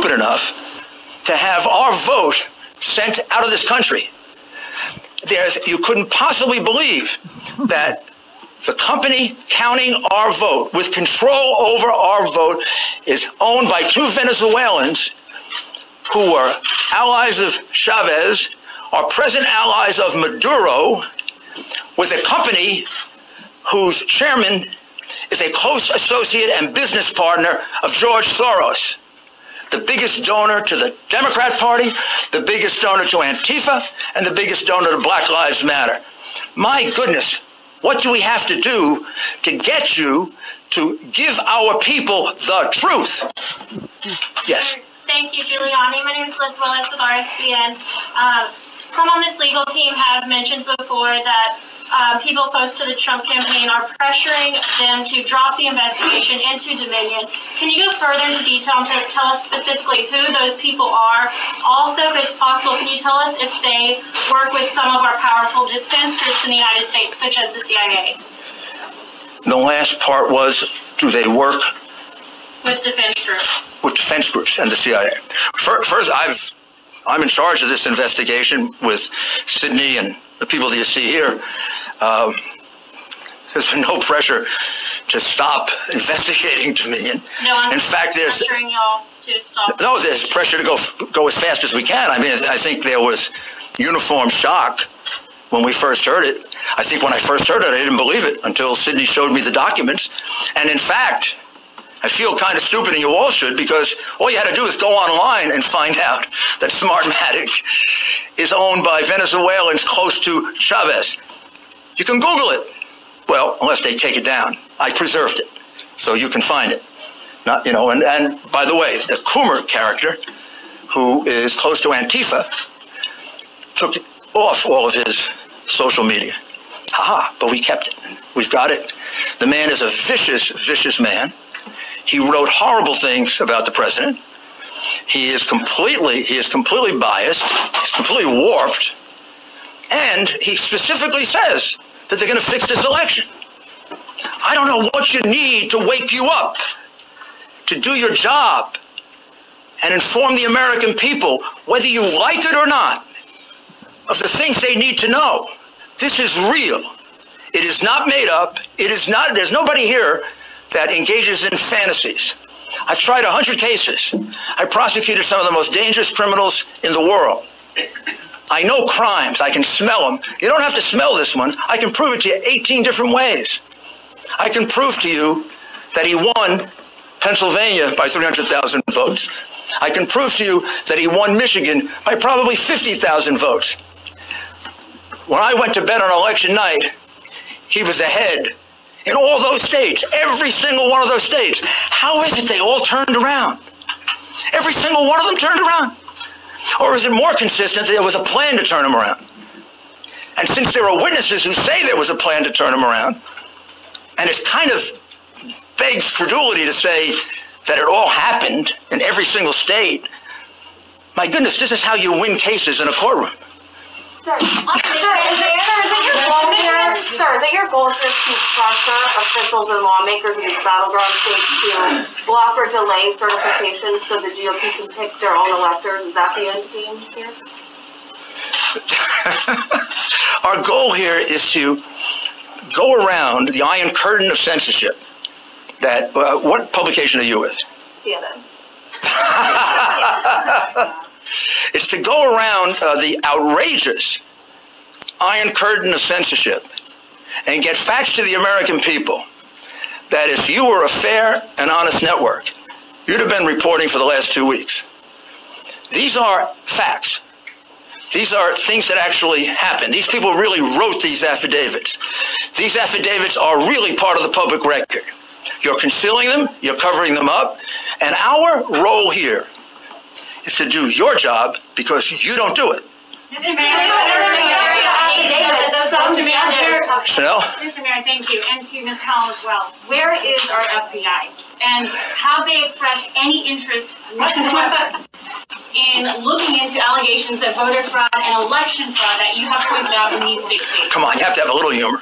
stupid enough to have our vote sent out of this country. You couldn't possibly believe that the company counting our vote, with control over our vote, is owned by two Venezuelans who were allies of Chavez, are present allies of Maduro, with a company whose chairman is a close associate and business partner of George Soros, the biggest donor to the Democrat Party, the biggest donor to Antifa, and the biggest donor to Black Lives Matter. My goodness, what do we have to do to get you to give our people the truth? Yes. Thank you, Giuliani. My name is Liz Willis with RSBN. Some on this legal team have mentioned before that people close to the Trump campaign are pressuring them to drop the investigation into Dominion. Can you go further into detail and tell us specifically who those people are? Also, if it's possible, can you tell us if they work with some of our powerful defense groups in the United States, such as the CIA? The last part was, do they work with defense groups? With defense groups and the CIA. First, I'm in charge of this investigation with Sydney and the people that you see here. There's been no pressure to stop investigating Dominion. No, in fact, there's pressuring y'all to stop. No, there's pressure to go as fast as we can. I mean, I think there was uniform shock when we first heard it. I think when I first heard it, I didn't believe it until Sydney showed me the documents. And in fact, I feel kind of stupid, and you all should, because all you had to do is go online and find out that Smartmatic is owned by Venezuelans close to Chavez. You can Google it. Well, unless they take it down. I preserved it, so you can find it. Not, you know, and by the way, the Coomer character, who is close to Antifa, took off all of his social media. Haha, but we kept it. We've got it. The man is a vicious, vicious man. He wrote horrible things about the president. He is completely biased. He's completely warped. And he specifically says that they're going to fix this election. I don't know what you need to wake you up to do your job and inform the American people, whether you like it or not, of the things they need to know. This is real. It is not made up. It is not, there's nobody here that engages in fantasies. I've tried 100 cases. I prosecuted some of the most dangerous criminals in the world. I know crimes. I can smell them. You don't have to smell this one. I can prove it to you 18 different ways. I can prove to you that he won Pennsylvania by 300,000 votes. I can prove to you that he won Michigan by probably 50,000 votes. When I went to bed on election night, he was ahead in all those states, every single one of those states. How is it they all turned around? Every single one of them turned around? Or is it more consistent that there was a plan to turn them around? And since there are witnesses who say there was a plan to turn them around, and it kind of begs credulity to say that it all happened in every single state, my goodness, this is how you win cases in a courtroom. Sir, is it your goal here to pressure officials and lawmakers in these battleground states to block or delay certification so the GOP can pick their own electors? Is that the end game here? Our goal here is to go around the iron curtain of censorship. That what publication are you with? CNN. It's to go around the outrageous iron curtain of censorship and get facts to the American people that if you were a fair and honest network, you'd have been reporting for the last 2 weeks. These are facts. These are things that actually happened. These people really wrote these affidavits. These affidavits are really part of the public record. You're concealing them, you're covering them up, and our role here is to do your job because you don't do it. Mr. Mayor, Chanel? Mr. Mayor, thank you, and to Ms. Powell as well. Where is our FBI? And have they expressed any interest whatsoever in looking into allegations of voter fraud and election fraud that you have pointed out in these 6 states? Come on, you have to have a little humor.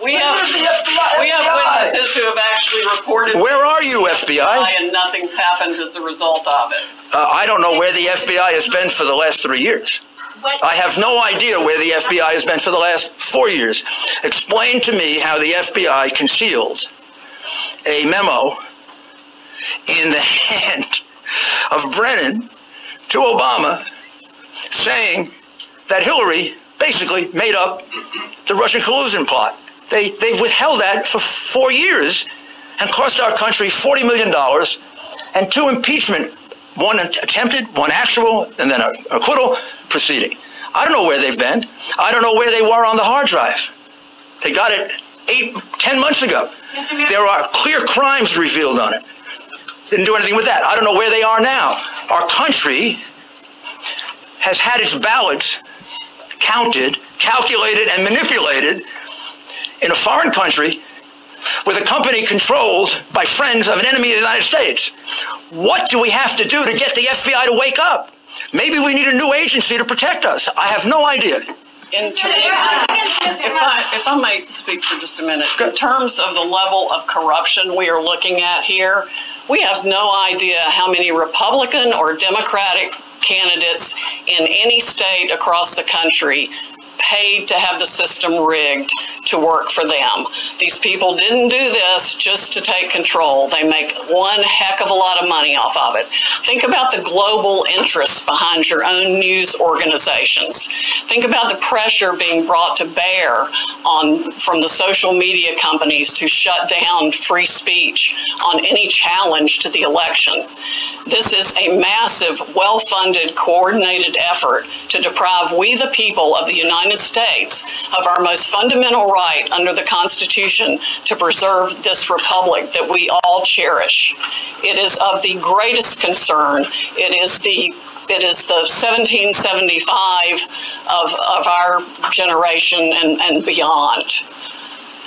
We have witnesses who have actually reported. Where are you, FBI? And nothing's happened as a result of it. I don't know where the FBI has been for the last 3 years. I have no idea where the FBI has been for the last 4 years. Explain to me how the FBI concealed a memo in the hand of Brennan to Obama saying that Hillary basically made up the Russian collusion plot. They've withheld that for 4 years and cost our country $40 million and 2 impeachment, one attempted, one actual, and then an acquittal proceeding. I don't know where they've been. I don't know where they were on the hard drive. They got it 10 months ago. There are clear crimes revealed on it. Didn't do anything with that. I don't know where they are now. Our country has had its ballots counted, calculated, and manipulated in a foreign country with a company controlled by friends of an enemy of the United States. What do we have to do to get the FBI to wake up? Maybe we need a new agency to protect us. I have no idea. If I may speak for just a minute, in terms of the level of corruption we are looking at here, we have no idea how many Republican or Democratic candidates in any state across the country paid to have the system rigged to work for them. These people didn't do this just to take control. They make one heck of a lot of money off of it. Think about the global interests behind your own news organizations. Think about the pressure being brought to bear from the social media companies to shut down free speech on any challenge to the election. This is a massive, well-funded, coordinated effort to deprive we the people of the United States of our most fundamental right under the Constitution to preserve this republic that we all cherish. It is of the greatest concern. It is the 1775 of our generation and beyond.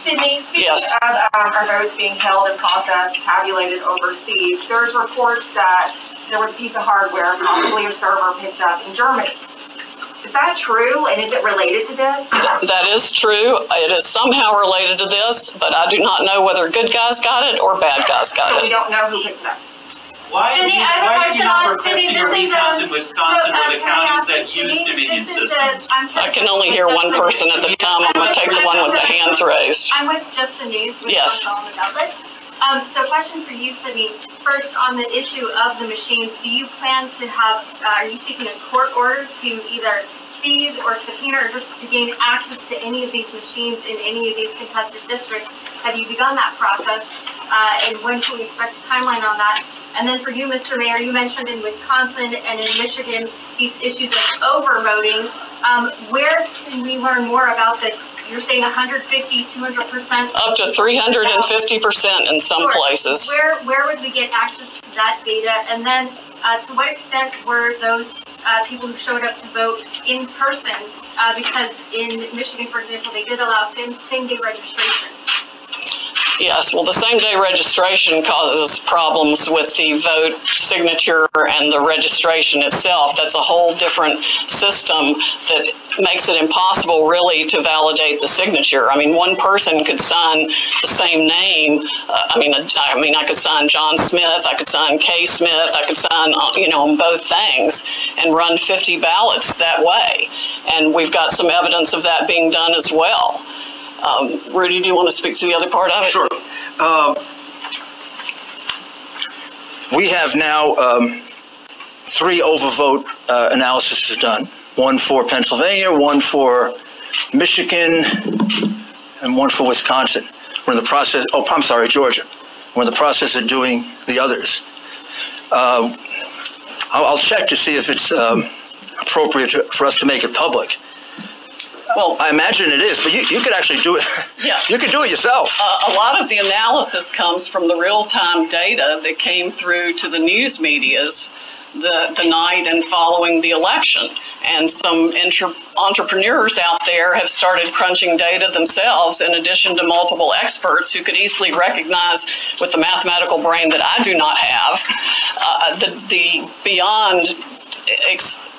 Sydney, speaking Yes. of our votes being held and processed, tabulated overseas, there's reports that there was a piece of hardware, possibly a server, picked up in Germany. Is that true, and is it related to this? That is true. It is somehow related to this, but I do not know whether good guys got it or bad guys got So it. we don't know who picked it up. Sydney, I have a question on Sydney. This is Wisconsin were the counties that used Dominion systems. I can only hear one person at the time. I'm going to take the one with the hands raised. I'm with Just the News. Yes. So question for you, Sydney. First, on the issue of the machines, do you plan to have, are you seeking a court order to either seize or subpoena or just to gain access to any of these machines in any of these contested districts? Have you begun that process? And when can we expect a timeline on that? And then for you, Mr. Mayor, you mentioned in Wisconsin and in Michigan these issues of overvoting. Where can we learn more about this? You're saying 150, 200%? Up to 350% in some places. Where would we get access to that data? And then to what extent were those people who showed up to vote in person? Because in Michigan, for example, they did allow same-day registration. Yes, well, the same-day registration causes problems with the vote signature and the registration itself. That's a whole different system that makes it impossible, really, to validate the signature. I mean, one person could sign the same name. I mean, I could sign John Smith, I could sign Kay Smith, I could sign, on both things and run 50 ballots that way. And we've got some evidence of that being done as well. Rudy, do you want to speak to the other part of it? Sure. We have now 3 overvote analyses done. One for Pennsylvania, one for Michigan, and one for Wisconsin. We're in the process, Georgia. We're in the process of doing the others. I'll check to see if it's appropriate for us to make it public. Well, I imagine it is, but you could actually do it. Yeah. You could do it yourself. A lot of the analysis comes from the real-time data that came through to the news medias the night and following the election. And some entrepreneurs out there have started crunching data themselves, in addition to multiple experts who could easily recognize, with the mathematical brain that I do not have, the beyond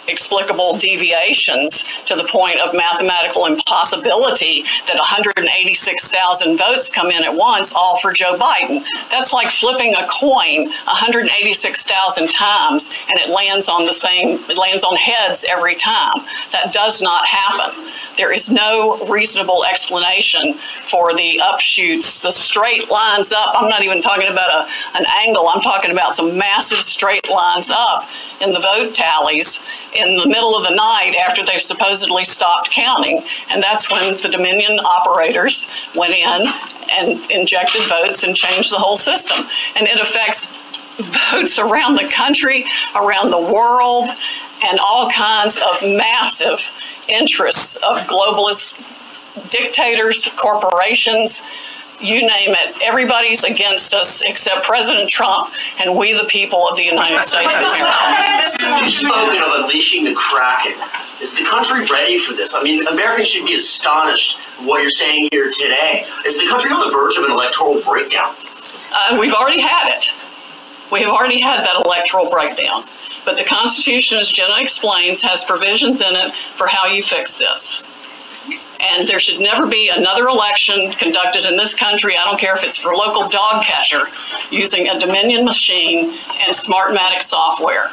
explicable deviations to the point of mathematical impossibility that 186,000 votes come in at once, all for Joe Biden. That's like flipping a coin 186,000 times and it lands on heads every time. That does not happen. There is no reasonable explanation for the upshoots, the straight lines up. I'm not even talking about an angle. I'm talking about some massive straight lines up in the vote tallies in the middle of the night after they've supposedly stopped counting. And that's when the Dominion operators went in and injected votes and changed the whole system. And it affects votes around the country, around the world, and all kinds of massive interests of globalist dictators, corporations, you name it. Everybody's against us except President Trump and we the people of the United States of America. You've spoken of unleashing the Kraken. Is the country ready for this? I mean, Americans should be astonished at what you're saying here today. Is the country on the verge of an electoral breakdown? We've already had it. We have already had that electoral breakdown. But the Constitution, as Jenna explains, has provisions in it for how you fix this. And there should never be another election conducted in this country, I don't care if it's for local dog catcher, using a Dominion machine and Smartmatic software.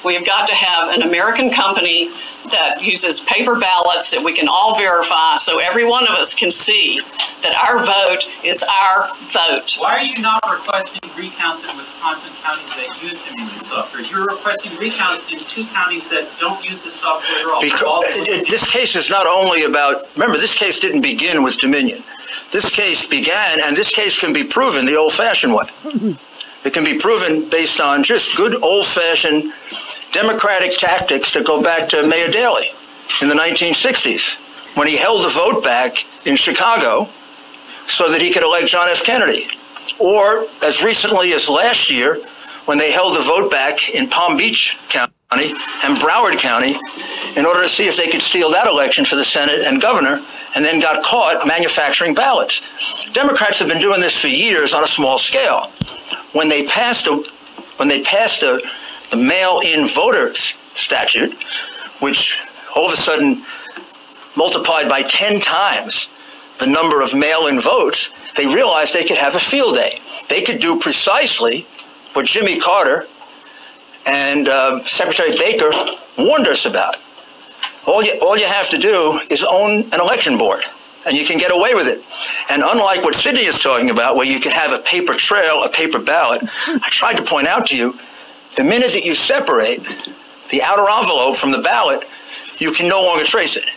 We've got to have an American company that uses paper ballots that we can all verify so every one of us can see that our vote is our vote. Why are you not requesting recounts in Wisconsin counties that use Dominion software? You're requesting recounts in 2 counties that don't use the software at all. Because this case is not only about, remember, this case didn't begin with Dominion. This case began, and this case can be proven the old-fashioned way. It can be proven based on just good old-fashioned Democratic tactics that go back to Mayor Daley in the 1960s, when he held the vote back in Chicago so that he could elect John F. Kennedy. Or as recently as last year, when they held the vote back in Palm Beach County and Broward County in order to see if they could steal that election for the Senate and governor, and then got caught manufacturing ballots. Democrats have been doing this for years on a small scale. When they passed the mail-in voter statute, which all of a sudden multiplied by 10 times the number of mail-in votes, they realized they could have a field day. They could do precisely what Jimmy Carter and Secretary Baker warned us about. All you have to do is own an election board, and you can get away with it. And unlike what Sydney is talking about, where you can have a paper trail, a paper ballot, I tried to point out to you, the minute that you separate the outer envelope from the ballot, you can no longer trace it,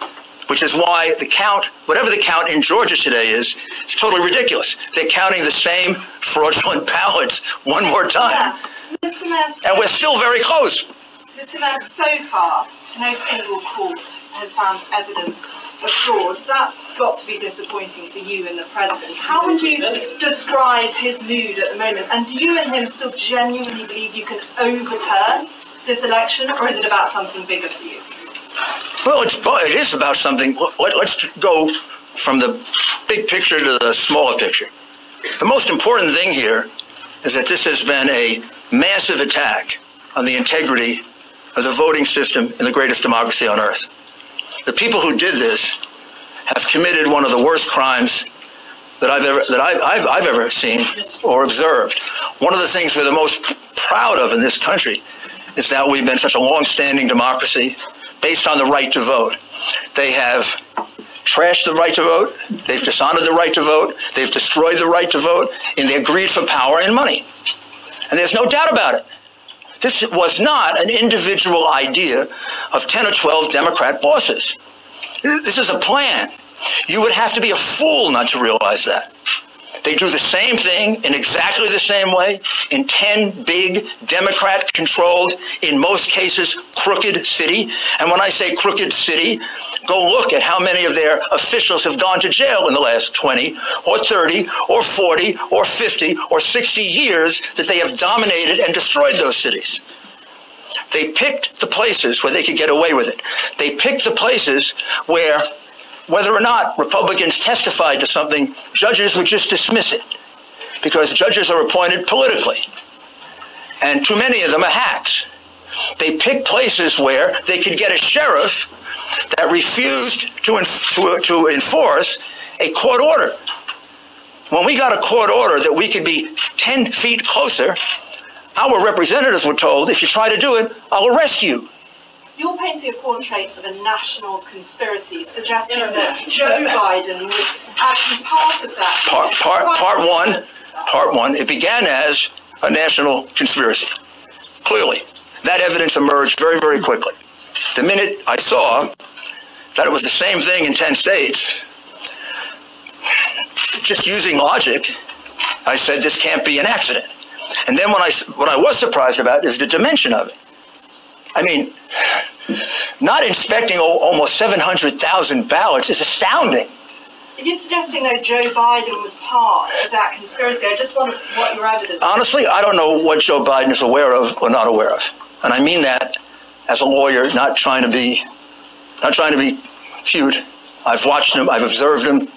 which is why the count, whatever the count in Georgia today is, it's totally ridiculous. They're counting the same fraudulent ballots one more time. Yeah. Mr. Mayor, and we're still very close. Mr. Mayor, so far, no single court has found evidence of fraud. That's got to be disappointing for you and the President. How would you describe his mood at the moment? And do you and him still genuinely believe you can overturn this election, or is it about something bigger for you? Well, it is about something. Let's go from the big picture to the smaller picture. The most important thing here is that this has been a massive attack on the integrity of the voting system in the greatest democracy on earth. The people who did this have committed one of the worst crimes that I've ever seen or observed. One of the things we're the most proud of in this country is that we've been such a long-standing democracy based on the right to vote. They have trashed the right to vote. They've dishonored the right to vote. They've destroyed the right to vote in their greed for power and money. And there's no doubt about it. This was not an individual idea of 10 or 12 Democrat bosses. This is a plan. You would have to be a fool not to realize that. They do the same thing in exactly the same way in 10 big Democrat-controlled, in most cases, crooked city. And when I say crooked city, go look at how many of their officials have gone to jail in the last 20 or 30 or 40 or 50 or 60 years that they have dominated and destroyed those cities. They picked the places where they could get away with it. They picked the places where, whether or not Republicans testified to something, judges would just dismiss it because judges are appointed politically. And too many of them are hacks. They picked places where they could get a sheriff that refused to enforce a court order. When we got a court order that we could be 10 feet closer, our representatives were told, if you try to do it, I'll arrest you. You're painting a portrait of a national conspiracy, suggesting that Joe Biden was actually part of that. Part one, it began as a national conspiracy. Clearly. That evidence emerged very, very quickly. The minute I saw that it was the same thing in 10 states, just using logic, I said, this can't be an accident. And then what I was surprised about is the dimension of it. I mean, not inspecting almost 700,000 ballots is astounding. If you're suggesting that Joe Biden was part of that conspiracy, I just wonder what your evidence is. Honestly, I don't know what Joe Biden is aware of or not aware of. And I mean that as a lawyer, not trying to be cute. I've watched him, I've observed him.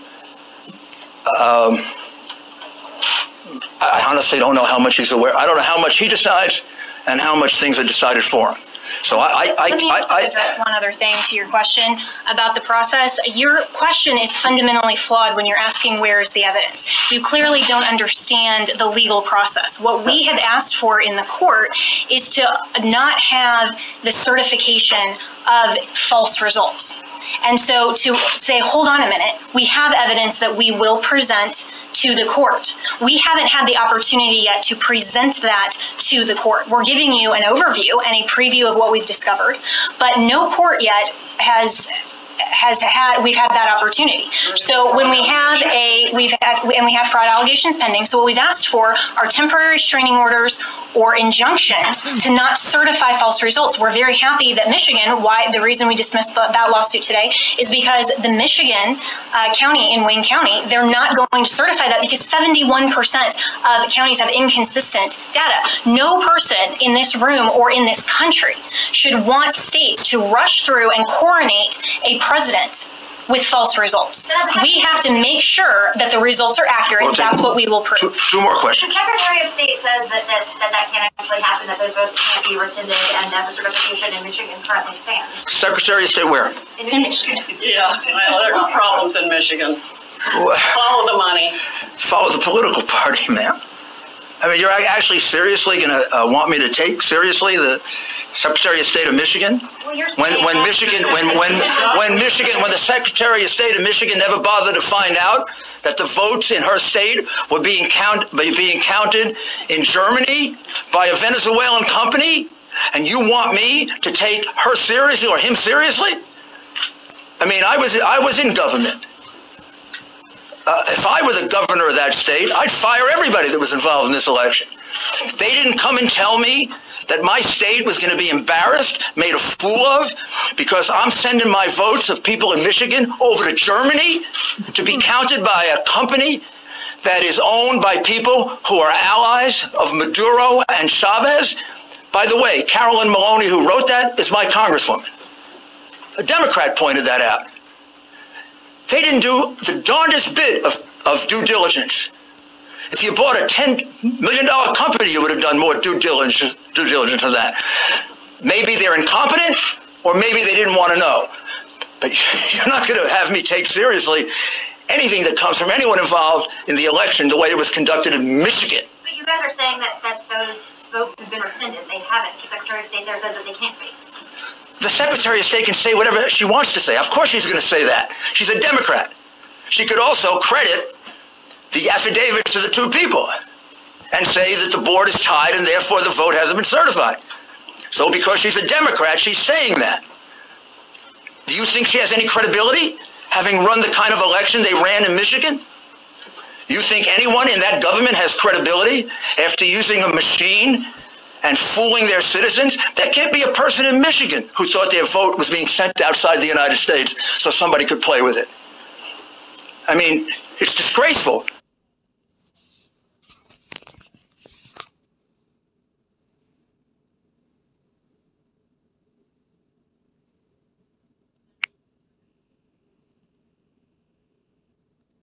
I honestly don't know how much he's aware. I don't know how much he decides and how much things are decided for him. So Let me just address one other thing to your question about the process. Your question is fundamentally flawed when you're asking where is the evidence. You clearly don't understand the legal process. What we have asked for in the court is to not have the certification of false results. And so to say, hold on a minute, we have evidence that we will present to the court. We haven't had the opportunity yet to present that to the court. We're giving you an overview and a preview of what we've discovered, but no court yet we've had that opportunity. So when we have we have fraud allegations pending, so what we've asked for are temporary restraining orders or injunctions to not certify false results. We're very happy that Michigan, the reason we dismissed that lawsuit today is because the Michigan county in Wayne County, they're not going to certify that because 71% of counties have inconsistent data. No person in this room or in this country should want states to rush through and coronate a president with false results. We have to make sure that the results are accurate. That's what we will prove. Two more questions. The Secretary of State says that can't actually happen, that those votes can't be rescinded, and that the certification in Michigan currently stands. Secretary of State where? In Michigan. Yeah, well, there are problems in Michigan. Follow the money. Follow the political party, ma'am. I mean, you're actually seriously going to want me to take seriously the Secretary of State of Michigan? When the Secretary of State of Michigan never bothered to find out that the votes in her state were being counted in Germany by a Venezuelan company, and you want me to take her seriously or him seriously? I mean, I was in government. If I were the governor of that state, I'd fire everybody that was involved in this election. They didn't come and tell me that my state was going to be embarrassed, made a fool of, because I'm sending my votes of people in Michigan over to Germany to be counted by a company that is owned by people who are allies of Maduro and Chavez. By the way, Carolyn Maloney, who wrote that, is my congresswoman. A Democrat pointed that out. They didn't do the darndest bit of due diligence. If you bought a $10 million company, you would have done more due diligence than that. Maybe they're incompetent, or maybe they didn't want to know. But you're not going to have me take seriously anything that comes from anyone involved in the election the way it was conducted in Michigan. But you guys are saying that those votes have been rescinded. They haven't. The Secretary of State there says that they can't be. The Secretary of State can say whatever she wants to say. Of course she's going to say that. She's a Democrat. She could also credit the affidavits of the two people and say that the board is tied and therefore the vote hasn't been certified. So because she's a Democrat, she's saying that. Do you think she has any credibility, having run the kind of election they ran in Michigan? You think anyone in that government has credibility after using a machine and fooling their citizens? That can't be a person in Michigan who thought their vote was being sent outside the United States so somebody could play with it. I mean, it's disgraceful.